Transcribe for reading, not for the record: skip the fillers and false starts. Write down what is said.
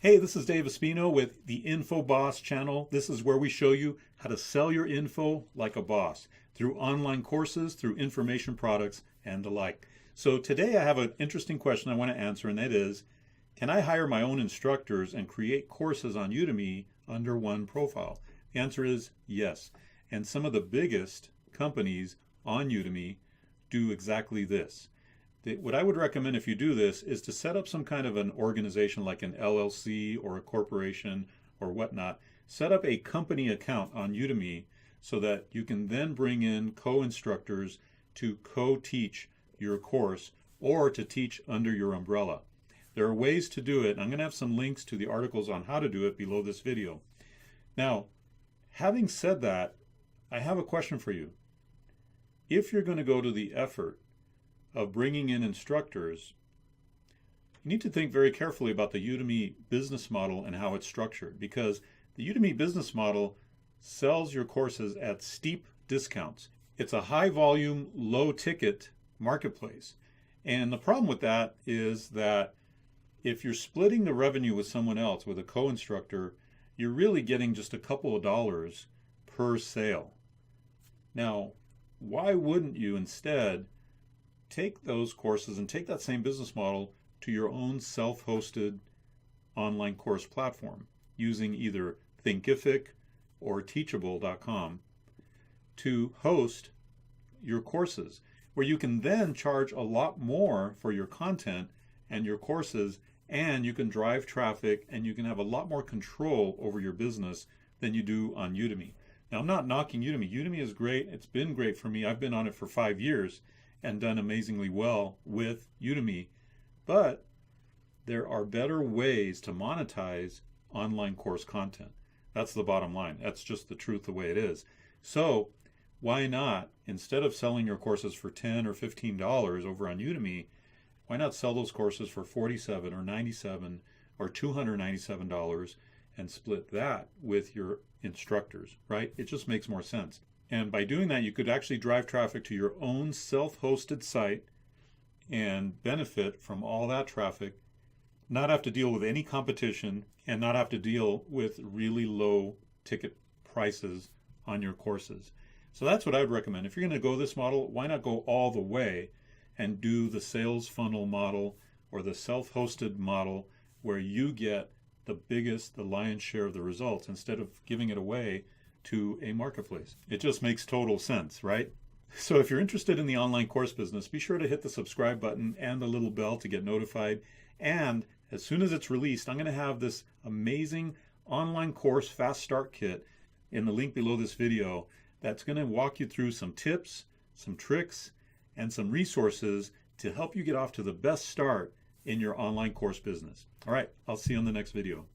Hey, this is David Espino with the InfoBoss channel. This is where we show you how to sell your info like a boss through online courses, through information products, and the like. So today I have an interesting question I want to answer, and that is, can I hire my own instructors and create courses on Udemy under one profile? The answer is yes. And some of the biggest companies on Udemy do exactly this. What I would recommend if you do this is to set up some kind of an organization like an LLC or a corporation or whatnot. Set up a company account on Udemy so that you can then bring in co-instructors to co-teach your course or to teach under your umbrella. There are ways to do it, and I'm going to have some links to the articles on how to do it below this video. Now, having said that, I have a question for you. If you're going to go to the effort of bringing in instructors, you need to think very carefully about the Udemy business model and how it's structured, because the Udemy business model sells your courses at steep discounts. It's a high volume, low ticket marketplace. And the problem with that is that if you're splitting the revenue with someone else, with a co-instructor, you're really getting just a couple of dollars per sale. Now, why wouldn't you instead take those courses and take that same business model to your own self-hosted online course platform using either Thinkific or Teachable.com to host your courses, where you can then charge a lot more for your content and your courses, and you can drive traffic and you can have a lot more control over your business than you do on Udemy. Now, I'm not knocking Udemy. Udemy is great. It's been great for me. I've been on it for 5 years and done amazingly well with Udemy, but there are better ways to monetize online course content. That's the bottom line. That's just the truth, the way it is. So why not, instead of selling your courses for $10 or $15 over on Udemy, why not sell those courses for $47 or $97 or $297 and split that with your instructors, right? It just makes more sense. And by doing that, you could actually drive traffic to your own self-hosted site and benefit from all that traffic, not have to deal with any competition, and not have to deal with really low ticket prices on your courses. So that's what I would recommend. If you're going to go this model, why not go all the way and do the sales funnel model or the self-hosted model, where you get the lion's share of the results instead of giving it away to a marketplace. It just makes total sense, right? So if you're interested in the online course business, be sure to hit the subscribe button and the little bell to get notified. And as soon as it's released, I'm going to have this amazing online course fast start kit in the link below this video that's going to walk you through some tips, some tricks, and some resources to help you get off to the best start in your online course business. All right, I'll see you on the next video.